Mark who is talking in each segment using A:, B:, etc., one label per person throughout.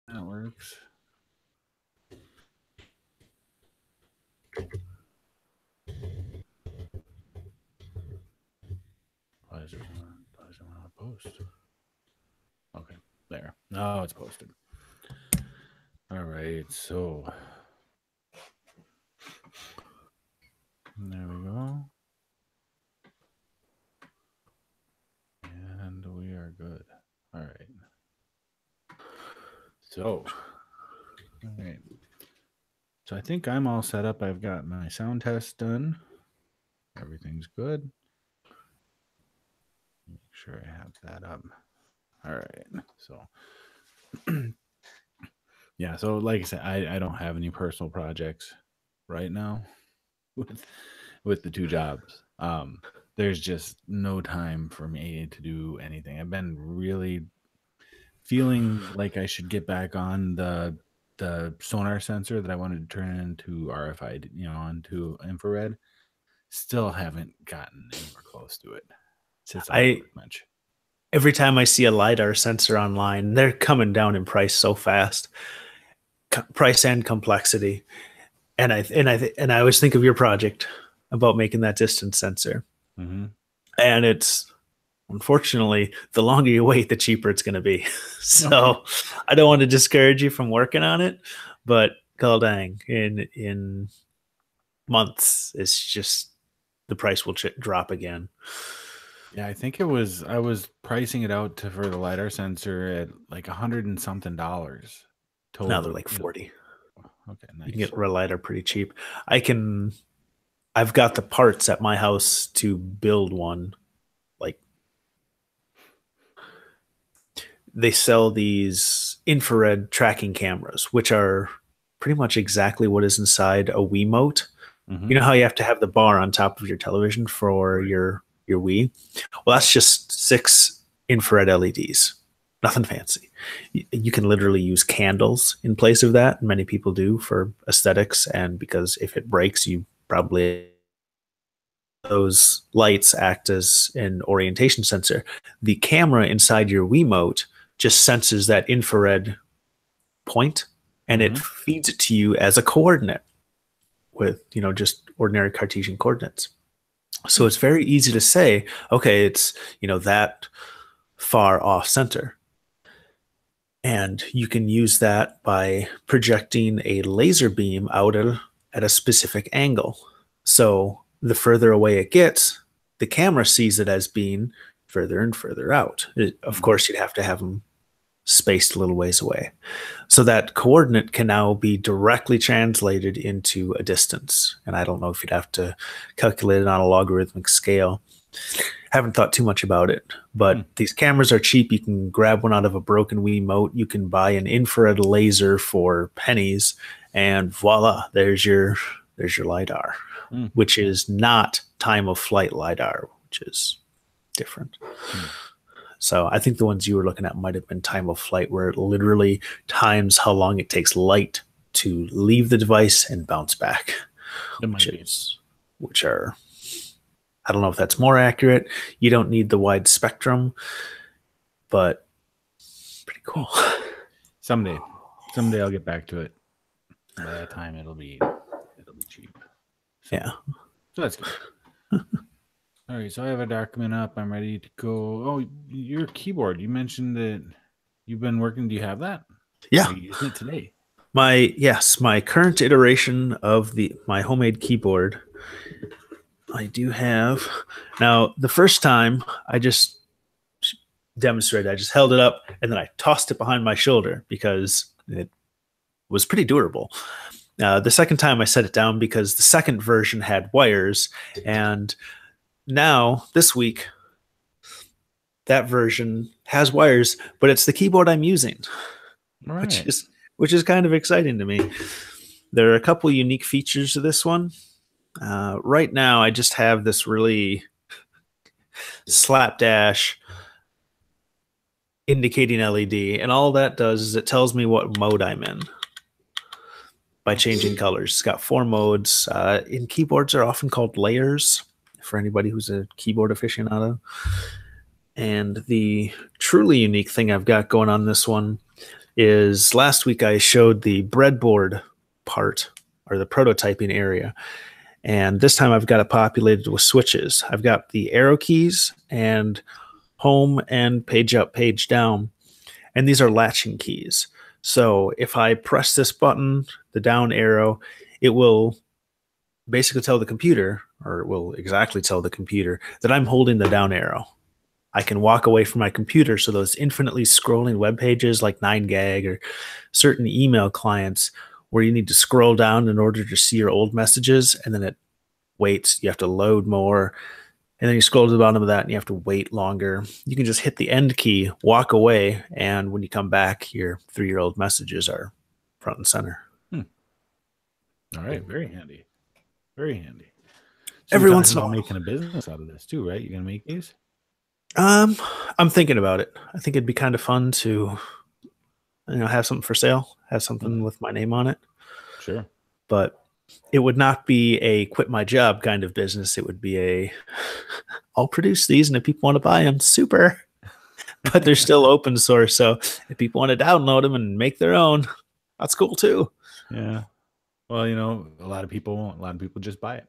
A: That works. Why is it want to post? Okay, there. Now it's posted. All right, so there we go. And we are good. All right. So, all right. So I think I'm all set up. I've got my sound test done. Everything's good. Make sure I have that up. All right. So, yeah. So, like I said, I don't have any personal projects right now with the two jobs. There's just no time for me to do anything. I've been really feeling like I should get back on the sonar sensor that I wanted to turn into RFID, onto infrared. Still haven't gotten anywhere close to it. It's just a
B: I
A: workbench.
B: every time I see a LiDAR sensor online, they're coming down in price so fast. Price and complexity. And I always think of your project about making that distance sensor.
A: Mm-hmm.
B: And it's unfortunately the longer you wait, the cheaper it's going to be. So I don't want to discourage you from working on it, but god dang, in months, it's just the price will drop again.
A: Yeah, I think I was pricing it out for the LiDAR sensor at like $100 and something
B: Now they're
A: total.
B: like 40.
A: Okay,
B: You can
A: nice.
B: get LiDAR pretty cheap. I've got the parts at my house to build one. Like, they sell these infrared tracking cameras, which are pretty much exactly what is inside a Wiimote.
A: Mm-hmm.
B: You know how you have to have the bar on top of your television for your Wii? Well, that's just 6 infrared LEDs. Nothing fancy. You can literally use candles in place of that. Many people do for aesthetics, and because if it breaks, you probably those lights act as an orientation sensor. The camera inside your Wiimote just senses that infrared point, and it feeds it to you as a coordinate with just ordinary Cartesian coordinates. So it's very easy to say, okay, it's that far off center. And you can use that by projecting a laser beam out at a specific angle. So the further away it gets, the camera sees it as being further and further out. Of course, you'd have to have them spaced a little ways away. So that coordinate can now be directly translated into a distance. And I don't know if you'd have to calculate it on a logarithmic scale. Haven't thought too much about it, but these cameras are cheap. You can grab one out of a broken Wiimote. You can buy an infrared laser for pennies, and voila, there's your LiDAR, which is not time of flight LiDAR, which is different. So I think the ones you were looking at might have been time of flight, where it literally times how long it takes light to leave the device and bounce back, which are, I don't know if that's more accurate. You don't need the wide spectrum, but pretty cool.
A: Someday I'll get back to it. By that time, it'll be cheap. So,
B: yeah.
A: So that's good. All right, so I have a document up. I'm ready to go. Oh, your keyboard. You mentioned that you've been working. Do you have that?
B: Yeah.
A: Are you using it today?
B: My current iteration of my homemade keyboard. I do have. Now, the first time I just demonstrated, I just held it up and then I tossed it behind my shoulder because it was pretty durable. The second time I set it down because the second version had wires, and now this week that version has wires, but it's the keyboard I'm using,
A: right.
B: which is kind of exciting to me. There are a couple unique features to this one. Right now, I just have this really slapdash indicating LED, and all that does is it tells me what mode I'm in by changing colors. It's got 4 modes. In keyboards, are often called layers for anybody who's a keyboard aficionado. And the truly unique thing I've got going on this one is last week I showed the breadboard part, or the prototyping area. And this time I've got it populated with switches. I've got the arrow keys and home and page up, page down. And these are latching keys. So if I press this button, the down arrow, it will basically tell the computer, or it will exactly tell the computer, that I'm holding the down arrow. I can walk away from my computer, so those infinitely scrolling web pages like 9gag or certain email clients where you need to scroll down in order to see your old messages, and then it waits. You have to load more, and then you scroll to the bottom of that and you have to wait longer. You can just hit the end key, walk away, and when you come back, your 3-year-old messages are front and center.
A: All right, very handy. Very handy. So
B: Every once in a
A: while
B: while,
A: making a business out of this too, right? You're gonna make these?
B: I'm thinking about it. I think it'd be kind of fun to, have something for sale, have something with my name on it.
A: Sure.
B: But it would not be a quit my job kind of business. It would be I'll produce these, and if people want to buy them, super. But they're still open source, so if people want to download them and make their own, that's cool too.
A: Yeah. Well, a lot of people won't. A lot of people just buy it.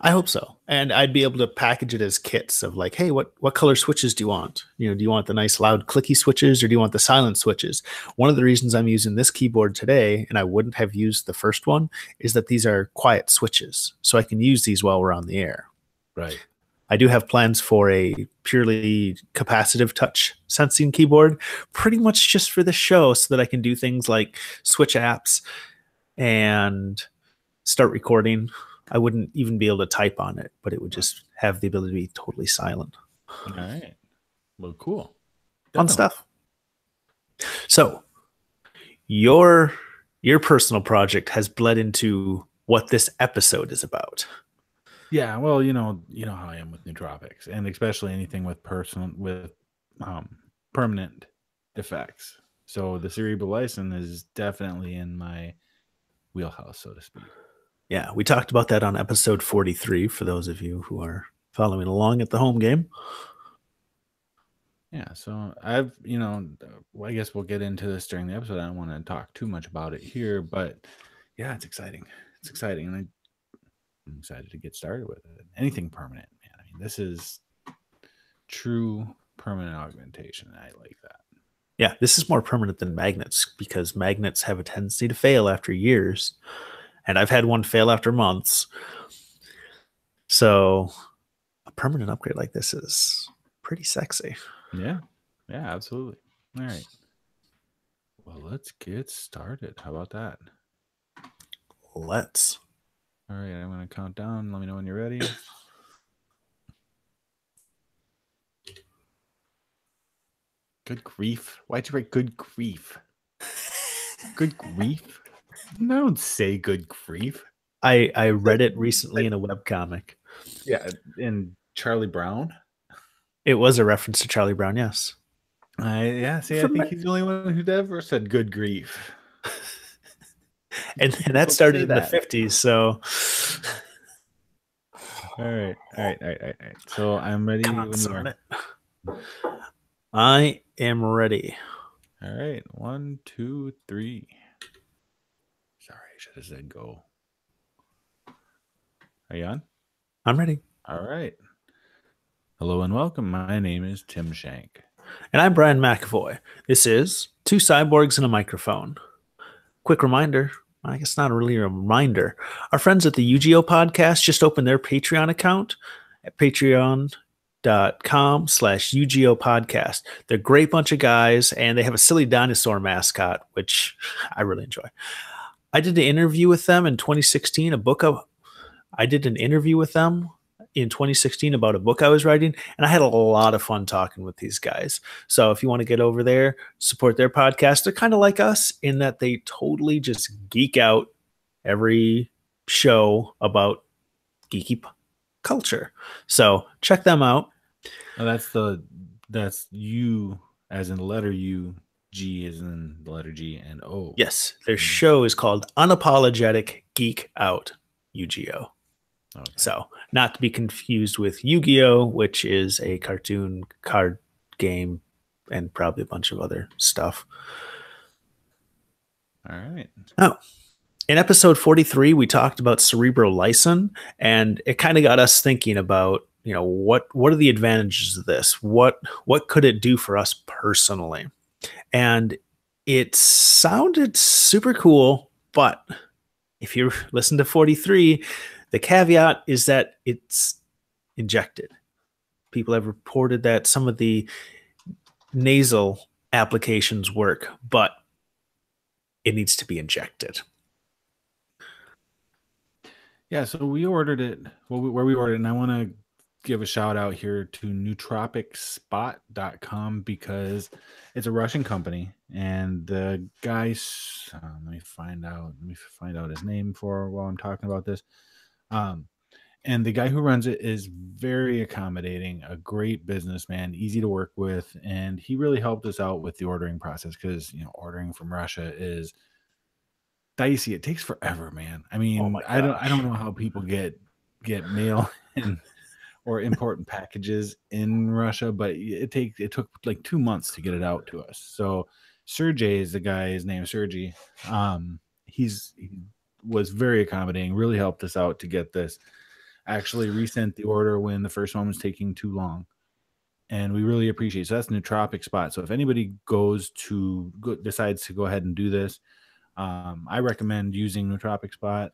B: I hope so. And I'd be able to package it as kits of like, hey, what color switches do you want? Do you want the nice loud clicky switches, or do you want the silent switches? One of the reasons I'm using this keyboard today, and I wouldn't have used the first one, is that these are quiet switches. So I can use these while we're on the air.
A: Right.
B: I do have plans for a purely capacitive touch sensing keyboard, pretty much just for the show, so that I can do things like switch apps and start recording. I wouldn't even be able to type on it, but it would just have the ability to be totally silent.
A: All right. Well, cool.
B: Fun stuff. So your personal project has bled into what this episode is about.
A: Yeah, well, you know how I am with nootropics, and especially anything with permanent effects. So the cerebral lysine is definitely in my wheelhouse, so to speak.
B: Yeah, we talked about that on episode 43 for those of you who are following along at the home game.
A: Yeah, so I guess we'll get into this during the episode. I don't want to talk too much about it here, but yeah, it's exciting. It's exciting, and I'm excited to get started with it. Anything permanent, man. I mean, this is true permanent augmentation. I like that.
B: Yeah, this is more permanent than magnets, because magnets have a tendency to fail after years. And I've had one fail after months. So a permanent upgrade like this is pretty sexy.
A: Yeah. Yeah, absolutely. All right. Well, let's get started. How about that?
B: Let's.
A: All right, I'm going to count down. Let me know when you're ready. Good grief. Why'd you write good grief? Good grief? Don't say good grief.
B: I read it recently in a webcomic.
A: Yeah, in Charlie Brown.
B: It was a reference to Charlie Brown, yes.
A: I think he's the only one who ever said good grief.
B: and that started in the 50s, so...
A: All right. So I'm ready when you are.
B: I am ready.
A: All right. 1, 2, 3. Sorry, I should have said go. Are you on?
B: I'm ready.
A: All right. Hello and welcome. My name is Tim Shank.
B: And I'm Brian McAvoy. This is Two Cyborgs and a Microphone. Quick reminder, I guess not really a reminder. Our friends at the Yu-Gi-Oh podcast just opened their Patreon account at patreon.com/Yu-Gi-Oh podcast. They're a great bunch of guys, and they have a silly dinosaur mascot, which I really enjoy. I did an interview with them in 2016, I did an interview with them in 2016 about a book I was writing, and I had a lot of fun talking with these guys. So if you want to get over there, support their podcast, they're kind of like us in that they totally just geek out every show about geeky culture. So check them out.
A: Oh, that's U as in the letter U, G as in the letter G, and O.
B: Yes, their show is called Unapologetic Geek Out Yu-Gi-Oh. Okay. So, not to be confused with Yu-Gi-Oh, which is a cartoon card game and probably a bunch of other stuff.
A: All right.
B: Oh, in episode 43, we talked about cerebrolysin, and it kind of got us thinking about, what are the advantages of this? What could it do for us personally? And it sounded super cool, but if you listen to 43, the caveat is that it's injected. People have reported that some of the nasal applications work, but it needs to be injected.
A: Yeah, so we ordered it. Well, where we ordered it, and I want to give a shout out here to nootropicsspot.com because it's a Russian company, and the guys. Let me find out. Let me find out his name for while I'm talking about this. And the guy who runs it is very accommodating, a great businessman, easy to work with, and he really helped us out with the ordering process because ordering from Russia is dicey. It takes forever, man. I mean, I don't know how people get mail and or important packages in Russia, but it took like 2 months to get it out to us. So Sergey is the guy. His name is Sergey. He was very accommodating. Really helped us out to get this. Actually, resent the order when the first one was taking too long, and we really appreciate it. So that's Nootropic Spot. So if anybody decides to go ahead and do this, I recommend using Nootropic Spot.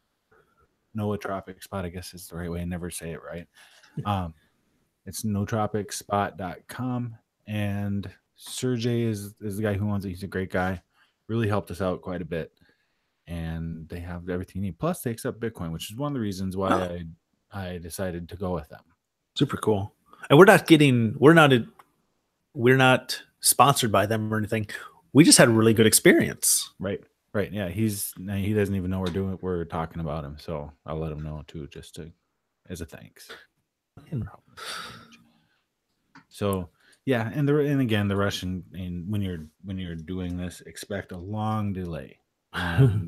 A: Nootropic Spot, I guess is the right way. I never say it right. It's nootropicsspot.com, and Sergey is the guy who owns it. He's a great guy. Really helped us out quite a bit, and they have everything you need. Plus, they accept Bitcoin, which is one of the reasons why I decided to go with them.
B: Super cool. And we're not sponsored by them or anything. We just had a really good experience.
A: Right. Yeah. He doesn't even know we're talking about him. So I'll let him know too, just as a thanks. So yeah. And again, the Russian, and when you're doing this, expect a long delay.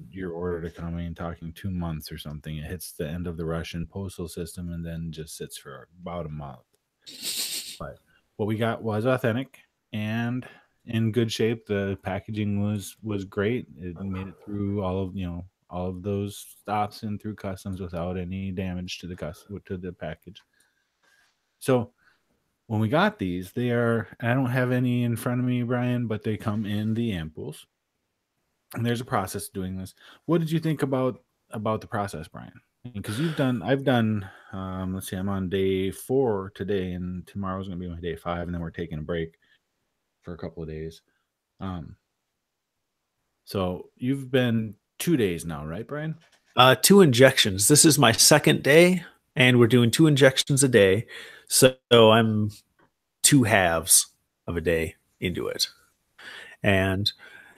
A: Your order to come in, talking 2 months or something. It hits the end of the Russian postal system and then just sits for about a month. But what we got was authentic and in good shape. The packaging was great. It made it through all of those stops and through customs without any damage to the package. So when we got these, I don't have any in front of me, Brian, but they come in the ampoules. And there's a process doing this. What did you think about the process, Brian? Because I've done, let's see, I'm on day 4 today, and tomorrow's going to be my day 5, and then we're taking a break for a couple of days. So you've been 2 days now, right, Brian?
B: 2 injections. This is my second day, and we're doing 2 injections a day. So I'm 2 halves of a day into it. And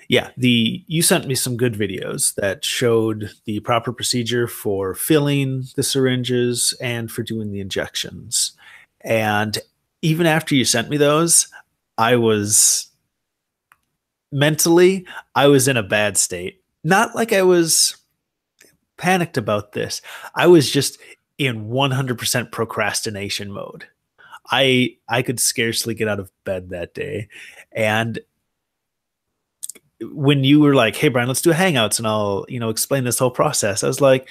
B: yeah, you sent me some good videos that showed the proper procedure for filling the syringes and for doing the injections. And even after you sent me those, I was mentally in a bad state. Not like I was panicked about this. I was just in 100% procrastination mode. I could scarcely get out of bed that day. And when you were like, "Hey, Brian, let's do a Hangouts and I'll, explain this whole process," I was like,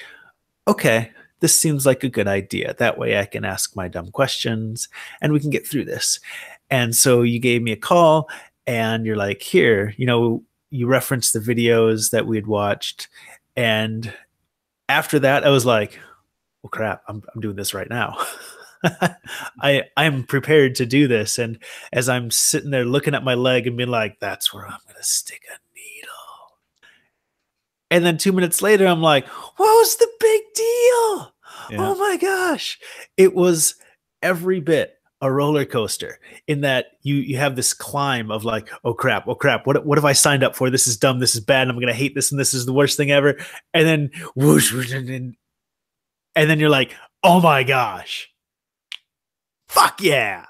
B: okay, this seems like a good idea. That way I can ask my dumb questions and we can get through this. And so you gave me a call and you're like, here, you referenced the videos that we had watched. And after that, I was like, well, crap, I'm doing this right now. I'm prepared to do this. And as I'm sitting there looking at my leg and being like, that's where I'm going to stick a needle. And then 2 minutes later, I'm like, what was the big deal? Yeah. Oh my gosh. It was every bit a roller coaster in that you have this climb of like, oh crap. What have I signed up for? This is dumb. This is bad. And I'm going to hate this. And this is the worst thing ever. And then whoosh, and then you're like, oh my gosh. Fuck yeah.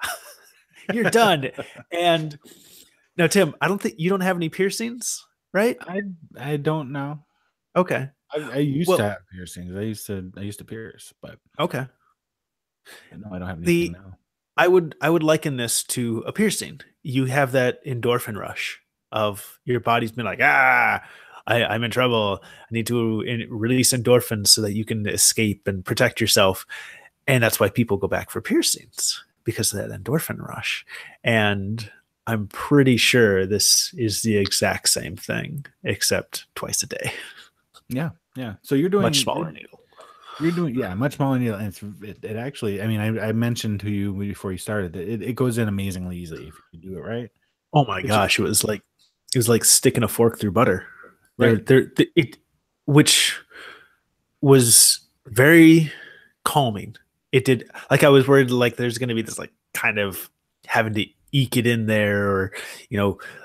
B: You're done. And now, Tim, I don't think you don't have any piercings, right?
A: I don't know.
B: Okay.
A: I used to have piercings. I used to pierce, but
B: okay.
A: No, I don't have anything now.
B: I would liken this to a piercing. You have that endorphin rush of your body's been like, I'm in trouble. I need to release endorphins so that you can escape and protect yourself. And that's why people go back for piercings, because of that endorphin rush. And I'm pretty sure this is the exact same thing, except twice a day.
A: Yeah. Yeah. So you're doing
B: Much smaller needle.
A: You're doing, yeah, much smaller needle. And it actually, I mean, I mentioned to you before you started that it goes in amazingly easily if you do it right.
B: Oh my gosh, it was like sticking a fork through butter.
A: Right.
B: Which was very calming. It did, like, I was worried like there's going to be this like kind of having to eke it in there, or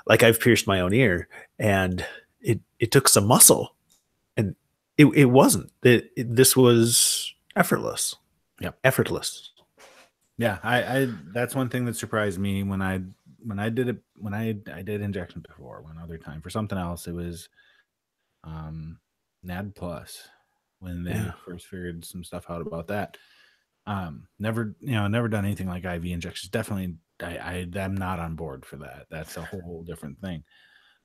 B: like I've pierced my own ear, and it took some muscle, and it wasn't. This was effortless.
A: Yeah,
B: effortless.
A: Yeah, I that's one thing that surprised me when I did it, when I did injections before, one other time for something else. It was NAD Plus, when they first figured some stuff out about that. Never done anything like IV injections. Definitely, I'm not on board for that. That's a whole different thing.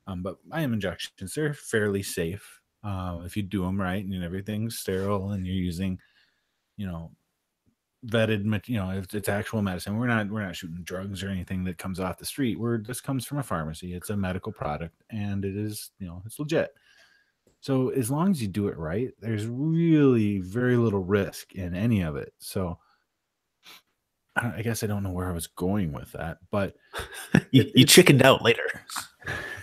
A: But IM injections, they're fairly safe if you do them right and everything's sterile and you're using, vetted, if it's actual medicine. We're not shooting drugs or anything that comes off the street. This comes from a pharmacy. It's a medical product, and it is, it's legit. So as long as you do it right, there's really very little risk in any of it. So I guess I don't know where I was going with that, but
B: you chickened out later.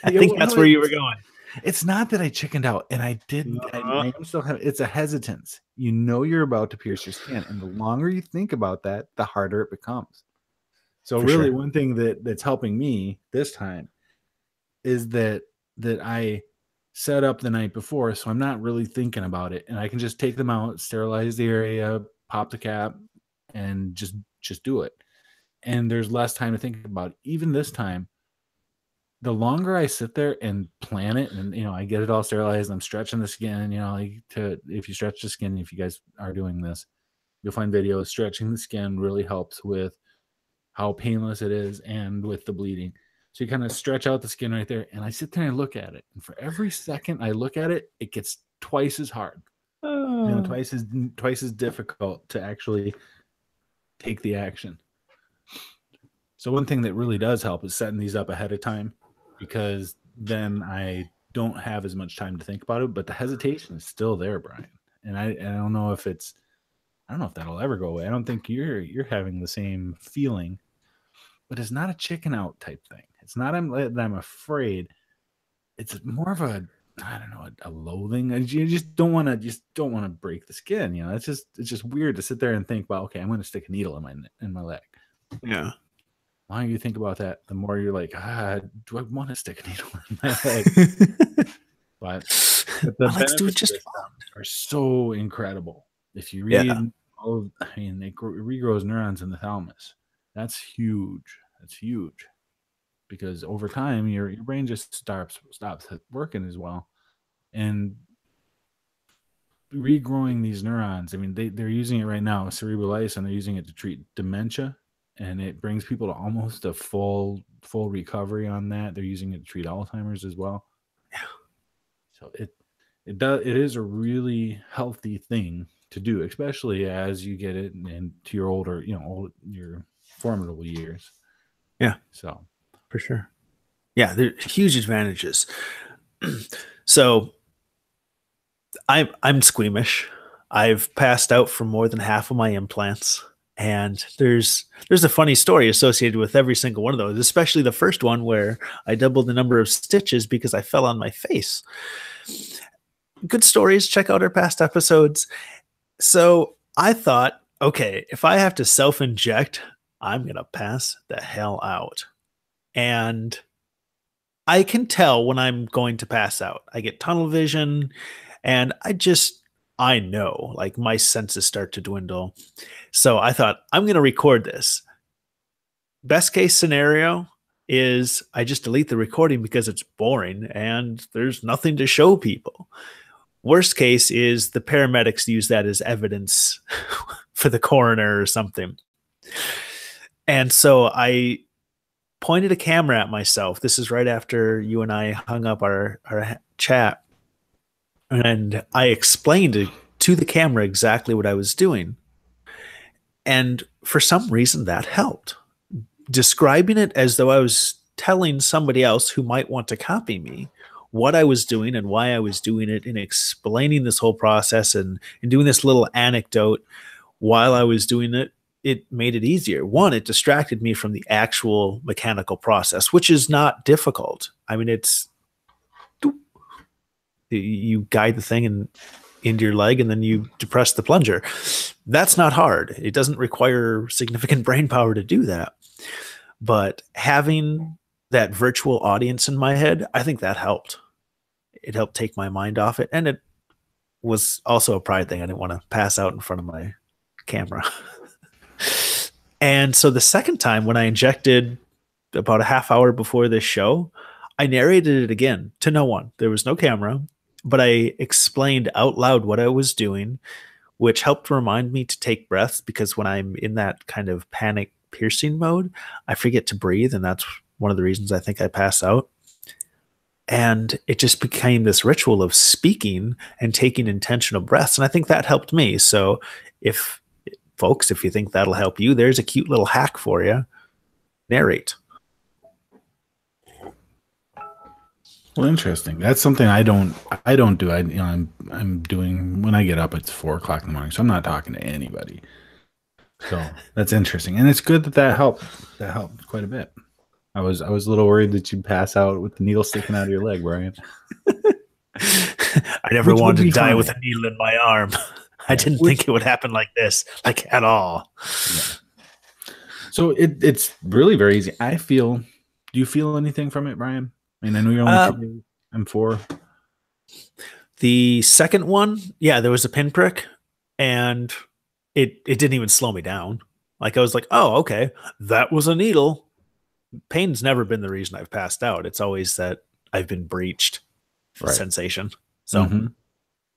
B: I think that's where you were going.
A: It's not that I chickened out, and I didn't. I am still having. It's a hesitance. You're about to pierce your skin, and the longer you think about that, the harder it becomes. So really, one thing that's helping me this time is that I set up the night before, so I'm not really thinking about it, and I can just take them out, sterilize the area, pop the cap, and just do it. And there's less time to think about it. Even this time, the longer I sit there and plan it, and I get it all sterilized, I'm stretching the skin, if you stretch the skin, if you guys are doing this, you'll find videos. Stretching the skin really helps with how painless it is and with the bleeding. So you kind of stretch out the skin right there, and I sit there and look at it. And for every second I look at it, it gets twice as hard. Twice as difficult to actually take the action. So one thing that really does help is setting these up ahead of time, because then I don't have as much time to think about it, but the hesitation is still there, Brian. And I don't know if that'll ever go away. I don't think you're having the same feeling, but it's not a chicken out type thing. It's not that I'm afraid. It's more of a loathing. You just don't want to break the skin. It's just weird to sit there and think, well, okay, I'm going to stick a needle in my leg.
B: Yeah.
A: The longer you think about that, the more you're like, do I want to stick a needle in my leg? but the benefits are so incredible. If you read, it regrows neurons in the thalamus. That's huge. That's huge, because over time your brain just stops working as well, and regrowing these neurons. I mean, they're using it right now, cerebrolitis, and they're using it to treat dementia. And it brings people to almost a full recovery on that. They're using it to treat Alzheimer's as well.
B: Yeah.
A: So it is a really healthy thing to do, especially as you get it into your older, your formidable years.
B: Yeah.
A: So
B: for sure. Yeah, there are huge advantages. So I'm squeamish. I've passed out for more than half of my implants. And there's a funny story associated with every single one of those, especially the first one where I doubled the number of stitches because I fell on my face. Good stories. Check out our past episodes. So I thought, okay, if I have to self-inject, I'm going to pass the hell out. And I can tell when I'm going to pass out. I get tunnel vision, and I know, like, my senses start to dwindle. So I thought, I'm going to record this. Best case scenario is I just delete the recording because it's boring and there's nothing to show people. Worst case is the paramedics use that as evidence for the coroner or something. And so I pointed a camera at myself. This is right after you and I hung up our chat. And I explained to the camera exactly what I was doing. And for some reason, that helped. Describing it as though I was telling somebody else who might want to copy me what I was doing and why I was doing it, and explaining this whole process and doing this little anecdote while I was doing it, it made it easier. One, it distracted me from the actual mechanical process, which is not difficult. I mean, it's you guide the thing into your leg and then you depress the plunger. That's not hard. It doesn't require significant brain power to do that. But having that virtual audience in my head, I think that helped. It helped take my mind off it. And it was also a pride thing. I didn't want to pass out in front of my camera. And so the second time, when I injected about a half hour before this show, I narrated it again to no one. There was no camera, but I explained out loud what I was doing, which helped remind me to take breaths, because when I'm in that kind of panic piercing mode, I forget to breathe. And that's one of the reasons I think I pass out. And it just became this ritual of speaking and taking intentional breaths. And I think that helped me. So if folks, if you think that'll help you, there's a cute little hack for you. Narrate.
A: Well, interesting. That's something I don't do. I'm doing, when I get up, it's 4:00 in the morning, so I'm not talking to anybody. So that's interesting, and it's good that helped. That helped quite a bit. I was a little worried that you'd pass out with the needle sticking out of your leg, Brian.
B: I never wanted to die with a needle in my arm. I didn't think it would happen like this, like at all.
A: Yeah. So it's really very easy. Do you feel anything from it, Brian? I mean, I know you're only M4.
B: The second one, yeah, there was a pinprick, and it didn't even slow me down. Like, I was like, oh, okay, that was a needle. Pain's never been the reason I've passed out. It's always that I've been breached sensation. So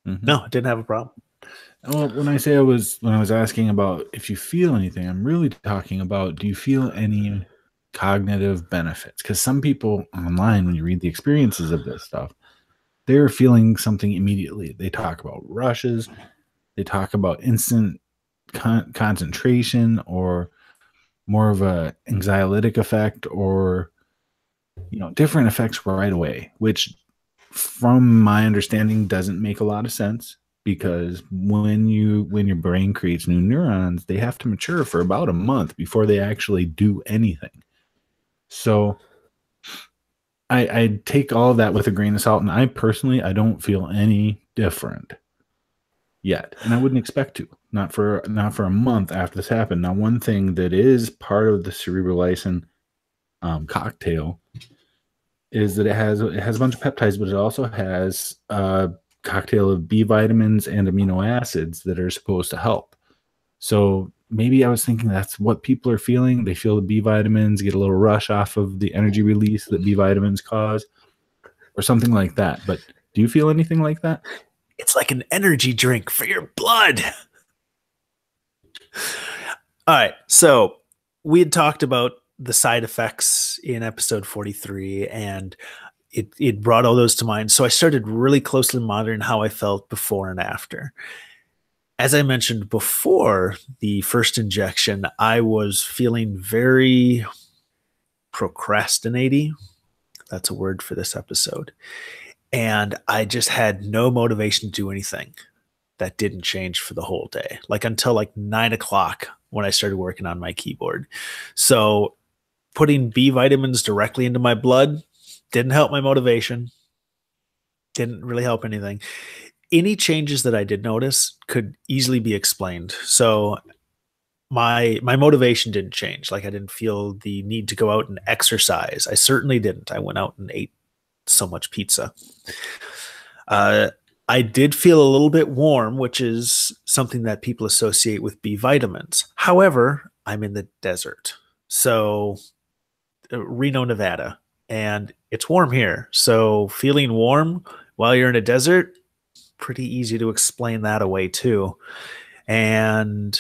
B: no, I didn't have a problem.
A: Well, when I was asking about if you feel anything, I'm really talking about, do you feel any cognitive benefits? Because some people online, when you read the experiences of this stuff, they're feeling something immediately. They talk about rushes, they talk about instant concentration, or more of a anxiolytic effect, or different effects right away, which from my understanding doesn't make a lot of sense, because when your brain creates new neurons, they have to mature for about a month before they actually do anything. So I take all of that with a grain of salt, and I personally don't feel any different yet, and I wouldn't expect to, not for a month after this happened. Now, one thing that is part of the cerebrolysin cocktail is that it has a bunch of peptides, but it also has a cocktail of B vitamins and amino acids that are supposed to help. So maybe I was thinking that's what people are feeling. They feel the B vitamins, get a little rush off of the energy release that B vitamins cause, or something like that. But do you feel anything like that?
B: It's like an energy drink for your blood. All right. So we had talked about the side effects in episode 43, and it brought all those to mind. So I started really closely monitoring how I felt before and after. As I mentioned before the first injection, I was feeling very procrastinating. That's a word for this episode. And I just had no motivation to do anything. That didn't change for the whole day, like until like 9 o'clock when I started working on my keyboard. So putting B vitamins directly into my blood didn't help my motivation. Didn't really help anything. Any changes that I did notice could easily be explained. So my motivation didn't change. Like, I didn't feel the need to go out and exercise. I certainly didn't. I went out and ate so much pizza. I did feel a little bit warm, which is something that people associate with B vitamins. However, I'm in the desert. So Reno, Nevada, and it's warm here. So feeling warm while you're in a desert, pretty easy to explain that away too. And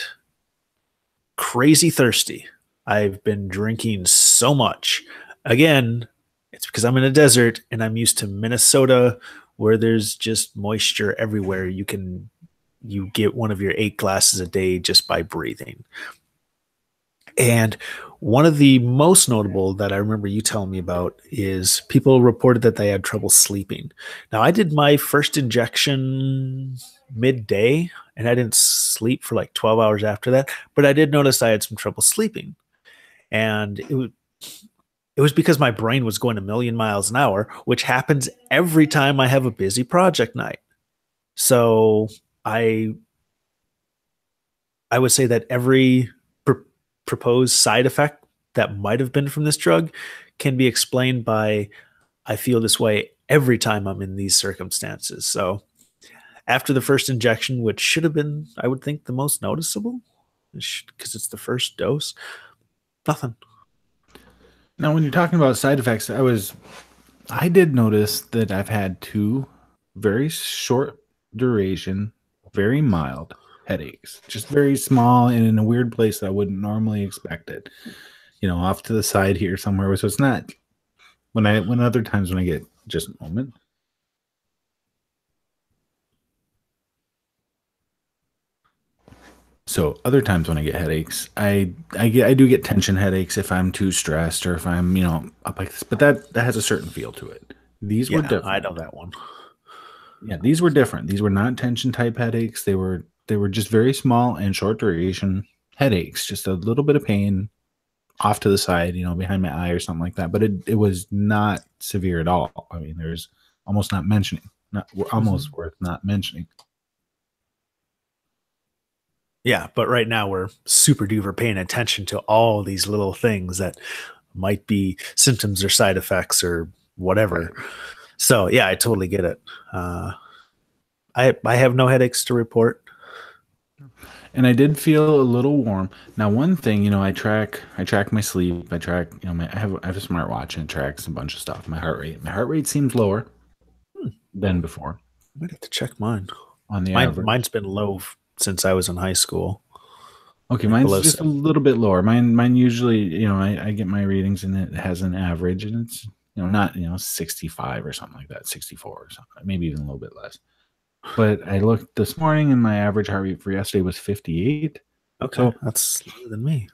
B: crazy thirsty. I've been drinking so much. Again, it's because I'm in a desert and I'm used to Minnesota where there's just moisture everywhere. You get one of your 8 glasses a day just by breathing. And one of the most notable that I remember you telling me about is people reported that they had trouble sleeping. Now, I did my first injection midday and I didn't sleep for like 12 hours after that, but I did notice I had some trouble sleeping. And it was because my brain was going a million miles an hour, which happens every time I have a busy project night. So I would say that every proposed side effect that might have been from this drug can be explained by I feel this way every time I'm in these circumstances. So after the first injection, which should have been, I would think, the most noticeable because it's the first dose, nothing.
A: Now, when you're talking about side effects, I did notice that I've had 2 very short duration, very mild headaches, just very small and in a weird place that I wouldn't normally expect it. Off to the side here somewhere. So it's not when other times when I get just a moment. So other times when I get headaches, I do get tension headaches if I'm too stressed or if I'm up like this. But that has a certain feel to it. These were different.
B: I know that one.
A: Yeah, these were different. These were not tension type headaches. They were just very small and short duration headaches. Just a little bit of pain off to the side, behind my eye or something like that. But it was not severe at all. I mean, there's almost not mentioning. Almost worth not mentioning.
B: Yeah, but right now we're super duper paying attention to all these little things that might be symptoms or side effects or whatever. Right. So yeah, I totally get it. I have no headaches to report.
A: And I did feel a little warm. Now, one thing, I track my sleep. I track, I have a smartwatch and it tracks a bunch of stuff. My heart rate. My heart rate seems lower than before.
B: I might have to check mine.
A: On the average.
B: Mine's been low since I was in high school.
A: Okay, mine's just 7. A little bit lower. Mine usually, I get my readings and it has an average and it's, not, 65 or something like that, 64 or something, maybe even a little bit less. But I looked this morning and my average heart rate for yesterday was 58.
B: Okay, so that's lower than me.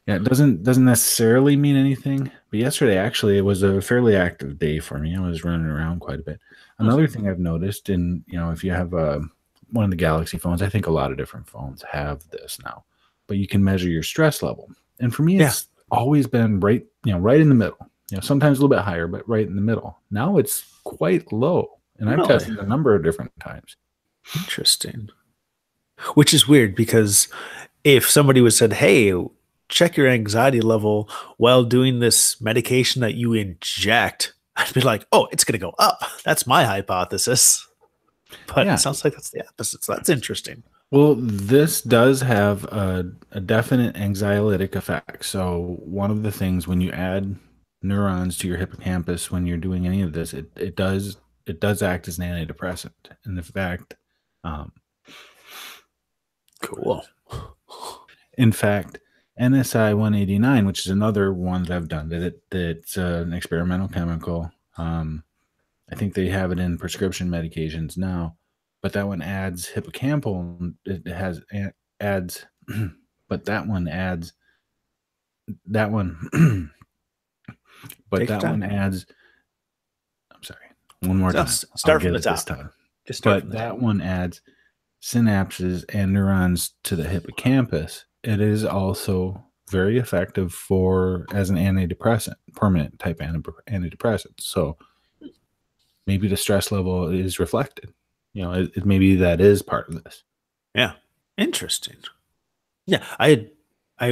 A: Yeah, it doesn't necessarily mean anything. But yesterday, actually, it was a fairly active day for me. I was running around quite a bit. Another thing I've noticed, and if you have one of the Galaxy phones, I think a lot of different phones have this now, but you can measure your stress level. And for me, it's always been right in the middle. Sometimes a little bit higher, but right in the middle. Now it's quite low. And I've tested a number of different times.
B: Interesting. Which is weird because if somebody was said, hey, check your anxiety level while doing this medication that you inject, I'd be like, oh, it's going to go up. That's my hypothesis. But it sounds like that's the opposite. So that's interesting.
A: Well, this does have a definite anxiolytic effect. So one of the things when you add neurons to your hippocampus, when you're doing any of this, it does act as an antidepressant. And the fact,
B: cool.
A: In fact, NSI 189, which is another one that I've done, that's an experimental chemical. I think they have it in prescription medications now, but that one adds hippocampal. It adds, but that one adds that one. But that one adds. I'm sorry. One more time.
B: Start from the top.
A: Just start. But that one adds synapses and neurons to the hippocampus. It is also very effective as an antidepressant, permanent type antidepressant. So maybe the stress level is reflected. Maybe that is part of this.
B: Yeah, interesting. Yeah,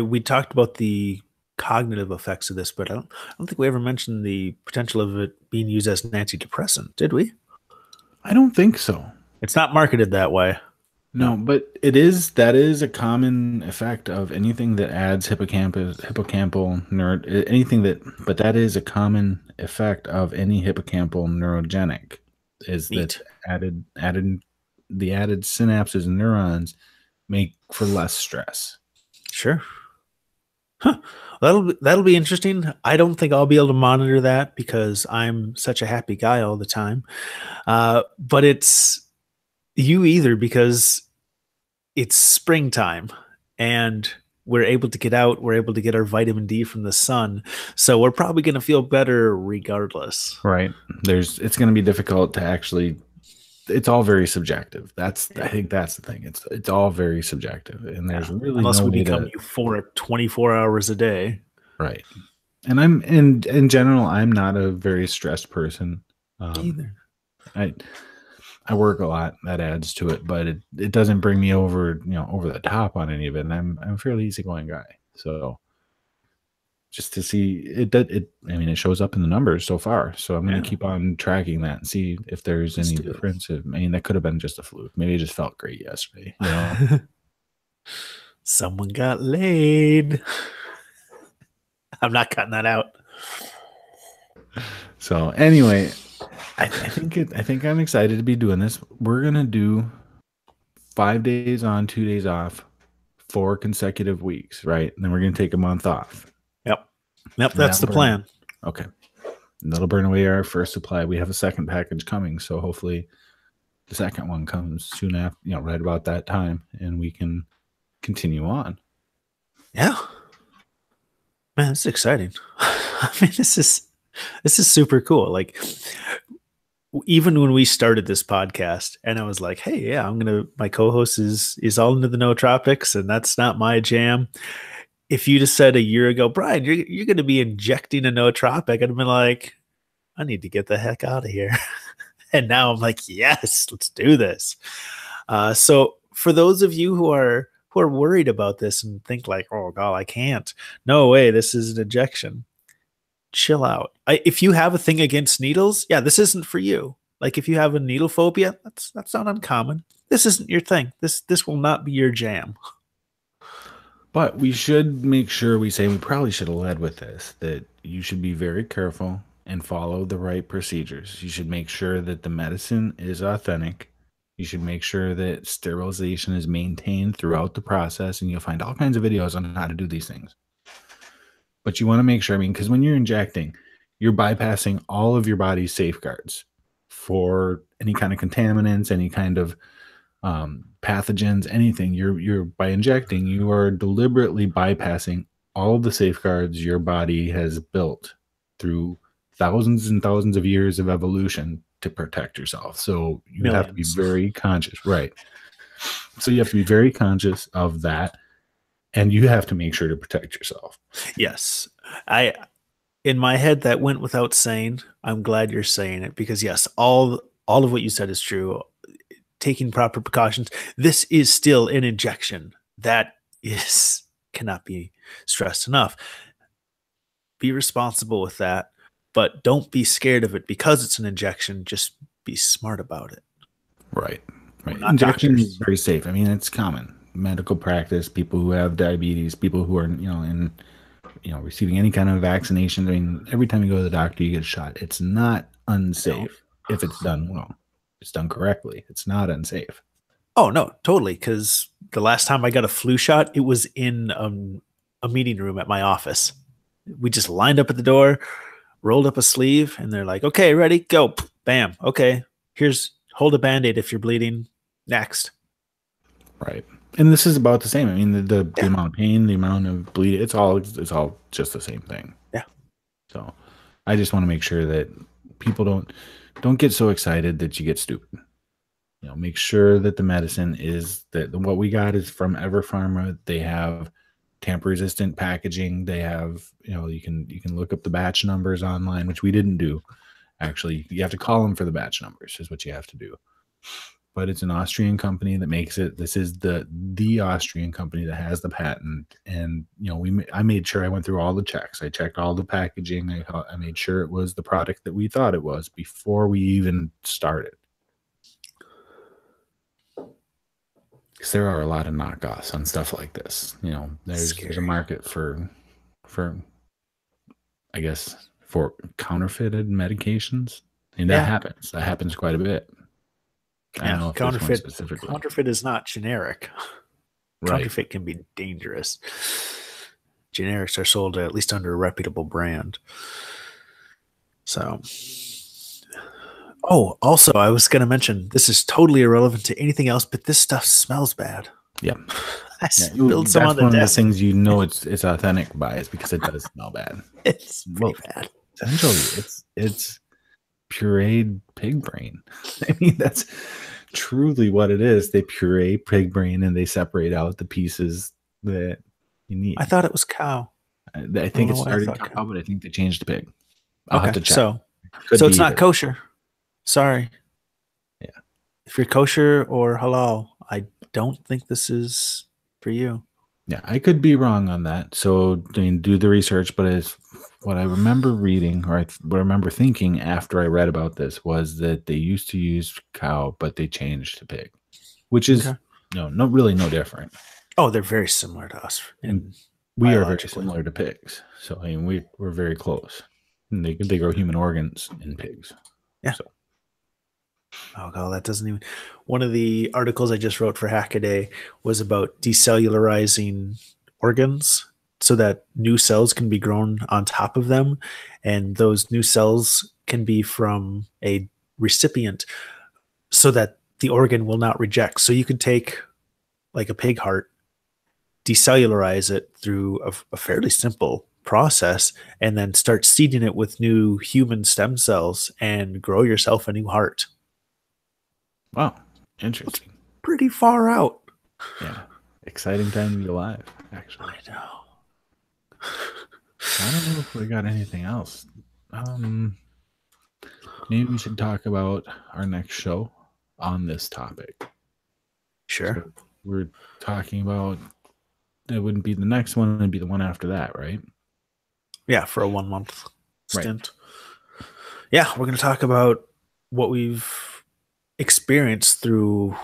B: we talked about the cognitive effects of this, but I don't think we ever mentioned the potential of it being used as an antidepressant, did we?
A: I don't think so.
B: It's not marketed that way.
A: No, but that is a common effect of anything that adds hippocampal but that is a common effect of any hippocampal neurogenic is Neat. That the added synapses and neurons make for less stress.
B: Sure. Huh. That'll be interesting. I don't think I'll be able to monitor that because I'm such a happy guy all the time. But it's you either because it's springtime and we're able to get out. We're able to get our vitamin D from the sun, so we're probably going to feel better regardless.
A: Right. It's going to be difficult to actually, it's all very subjective. I think that's the thing. It's all very subjective, and there's really
B: Unless
A: no
B: we
A: way
B: become
A: to,
B: euphoric 24 hours a day.
A: right. And I'm in general, I'm not a very stressed person.
B: Either.
A: I work a lot. That adds to it, but it doesn't bring me over, over the top on any of it. And I'm a fairly easygoing guy. So just to see I mean, it shows up in the numbers so far. So I'm going to keep on tracking that and see if there's any difference. I mean, that could have been just a fluke. Maybe it just felt great yesterday.
B: Someone got laid. I'm not cutting that out.
A: So anyway, I think I'm excited to be doing this. We're gonna do 5 days on, 2 days off, 4 consecutive weeks, right? And then we're gonna take a month off.
B: Yep, that's the plan.
A: Okay. And that'll burn away our first supply. We have a second package coming, so hopefully the second one comes soon after, right about that time, and we can continue on.
B: Yeah. Man, it's exciting. I mean, this is super cool. Like, even when we started this podcast and I was like, hey, yeah, my co-host is all into the nootropics and that's not my jam. If you just said a year ago, Brian, you're going to be injecting a nootropic, I'd have been like, I need to get the heck out of here. And now I'm like, yes, let's do this. So for those of you who are worried about this and think like, oh God, I can't. No way, this is an injection. Chill out. If you have a thing against needles, yeah, this isn't for you. Like if you have a needle phobia, that's not uncommon. This isn't your thing. This will not be your jam.
A: But we should make sure we probably should have led with this, that you should be very careful and follow the right procedures. You should make sure that the medicine is authentic. You should make sure that sterilization is maintained throughout the process, and you'll find all kinds of videos on how to do these things. But you want to make sure, because when you're injecting, you're bypassing all of your body's safeguards for any kind of contaminants, any kind of pathogens, anything. You're by injecting, you are deliberately bypassing all of the safeguards your body has built through thousands and thousands of years of evolution to protect yourself. So you have to be very conscious, right? So you have to be very conscious of that, and you have to make sure to protect yourself.
B: Yes. In my head, that went without saying. I'm glad you're saying it because yes, all of what you said is true. Taking proper precautions. This is still an injection. That cannot be stressed enough. Be responsible with that, but don't be scared of it because it's an injection. Just be smart about it.
A: Right. Injection is very safe. I mean, it's common medical practice. People who have diabetes, people who are receiving any kind of vaccination. I mean, every time you go to the doctor, you get a shot. It's not unsafe if it's done well. It's done correctly. It's not unsafe.
B: Oh no, totally. Because the last time I got a flu shot, it was in a meeting room at my office. We just lined up at the door, rolled up a sleeve, and they're like, "Okay, ready, go!" Bam. Okay, hold a Band-Aid if you're bleeding. Next.
A: Right. And this is about the same. I mean, the amount of pain, the amount of bleed, it's all just the same thing.
B: Yeah.
A: So I just want to make sure that people don't get so excited that you get stupid. Make sure that the medicine is that what we got is from EverPharma. They have tamper-resistant packaging. They have, you can look up the batch numbers online, which we didn't do. Actually, you have to call them for the batch numbers is what you have to do. But it's an Austrian company that makes it. This is the Austrian company that has the patent. And, I made sure I went through all the checks. I checked all the packaging. I made sure it was the product that we thought it was before we even started. Because there are a lot of knockoffs on stuff like this. There's a market for, I guess, for counterfeited medications. And that happens. That happens quite a bit. I don't know if
B: counterfeit is not generic. Right. Counterfeit can be dangerous. generics are sold at least under a reputable brand. So, oh, also, I was going to mention this is totally irrelevant to anything else, but this stuff smells bad.
A: Yeah.
B: I
A: Yeah,
B: spilled some
A: that's
B: on the
A: one of the
B: desk.
A: things it's authentic by is because it does smell bad.
B: It's pretty bad.
A: Essentially, it's pureed pig brain. I mean, that's truly what it is. They puree pig brain and they separate out the pieces that you need.
B: I thought it was cow.
A: I think it started cow, but I think they changed to pig. I'll have to check.
B: So
A: Could
B: it's
A: be
B: not
A: either.
B: kosher. Sorry.
A: Yeah.
B: If you're kosher or halal, I don't think this is for you.
A: Yeah, I could be wrong on that. So I mean, do the research, but it's what I remember reading, or what I remember thinking after I read about this, was that they used to use cow, but they changed to pig, which is no different.
B: Oh, they're very similar to us.
A: And we are very similar to pigs. So I mean, we're very close. And they grow human organs in pigs.
B: Yeah. So. Oh god, that doesn't even. One of the articles I just wrote for Hackaday was about decellularizing organs so that new cells can be grown on top of them, and those new cells can be from a recipient, so that the organ will not reject. So you could take like a pig heart, decellularize it through a fairly simple process, and then start seeding it with new human stem cells and grow yourself a new heart.
A: Wow, interesting.
B: It's pretty far out.
A: Yeah, exciting time to be alive, actually.
B: I know.
A: I don't know if we got anything else. Maybe we should talk about our next show on this topic.
B: Sure.
A: So we're talking about, it wouldn't be the next one, it'd be the one after that, right?
B: Yeah, for a 1 month stint. Right. Yeah, we're going to talk about what we've experienced through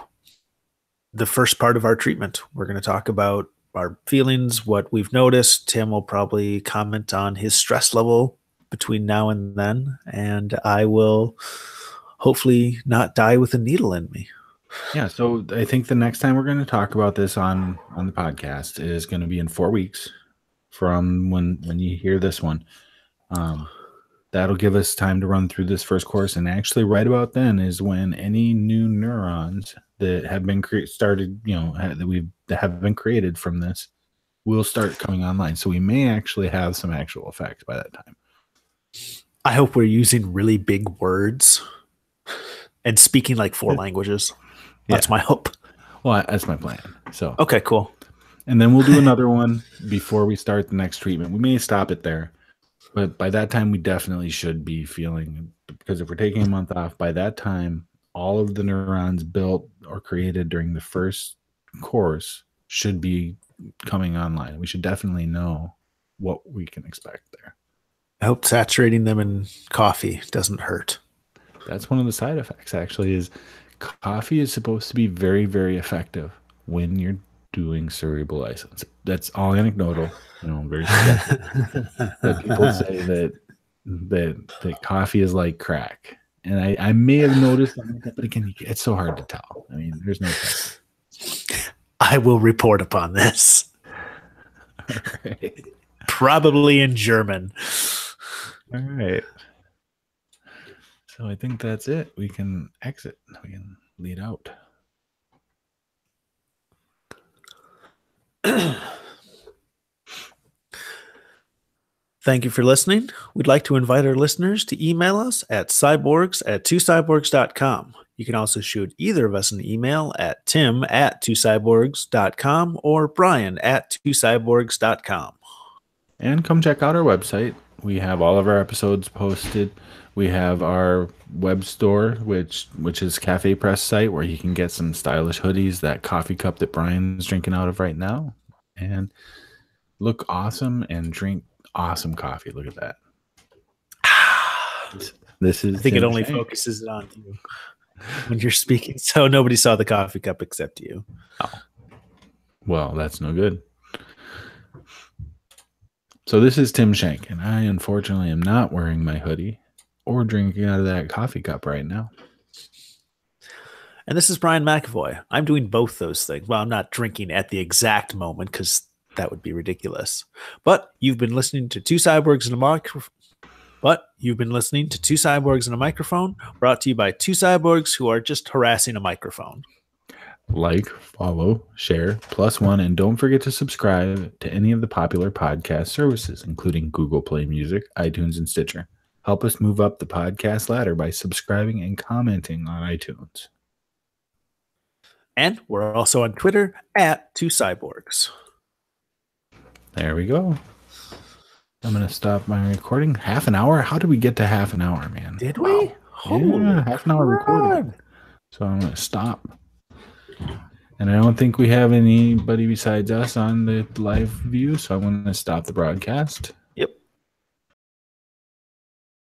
B: the first part of our treatment. We're going to talk about our feelings, what we've noticed. Tim will probably comment on his stress level between now and then, and I will hopefully not die with a needle in me.
A: Yeah, so I think the next time we're going to talk about this on the podcast is going to be in 4 weeks from when you hear this one. That'll give us time to run through this first course, and actually right about then is when any new neurons that have been started, that have been created from this will start coming online. So we may actually have some actual effects by that time.
B: I hope we're using really big words and speaking like 4 languages. That's my hope.
A: Well, that's my plan. So
B: okay, cool.
A: And then we'll do another one before we start the next treatment. We may stop it there. But by that time, we definitely should be feeling, because if we're taking a month off, by that time, all of the neurons built or created during the first course should be coming online. We should definitely know what we can expect there.
B: I hope saturating them in coffee doesn't hurt.
A: That's one of the side effects, actually, is coffee is supposed to be very, very effective when you're doing cerebral license. That's all anecdotal. Very that people say that coffee is like crack, and I may have noticed that, but again, it's so hard to tell. I mean, there's no test.
B: I will report upon this.
A: All right.
B: Probably in German.
A: All right. So I think that's it. We can exit. We can lead out.
B: Thank you for listening. We'd like to invite our listeners to email us at cyborgs@twocyborgs.com. You can also shoot either of us an email at tim@twocyborgs.com or brian@twocyborgs.com.
A: And come check out our website. We have all of our episodes posted. We have our web store, which is Cafe Press site, where you can get some stylish hoodies, that coffee cup that Brian's drinking out of right now, and look awesome and drink awesome coffee. Look at that. This is.
B: I think it only focuses it on you when you're speaking, so nobody saw the coffee cup except you.
A: Oh, well, that's no good. So this is Tim Shank, and I unfortunately am not wearing my hoodie or drinking out of that coffee cup right now.
B: And this is Brian McAvoy. I'm doing both those things. Well, I'm not drinking at the exact moment because That would be ridiculous. But you've been listening to Two Cyborgs and a Microphone. Brought to you by two cyborgs who are just harassing a microphone.
A: Like, follow, share, +1, and don't forget to subscribe to any of the popular podcast services, including Google Play Music, iTunes, and Stitcher. Help us move up the podcast ladder by subscribing and commenting on iTunes.
B: And we're also on Twitter at Two Cyborgs.
A: There we go. I'm going to stop my recording. Half an hour? How did we get to half an hour, man?
B: Did we?
A: Yeah, half an hour recording. So I'm going to stop. And I don't think we have anybody besides us on the live view, so I'm going to stop the broadcast.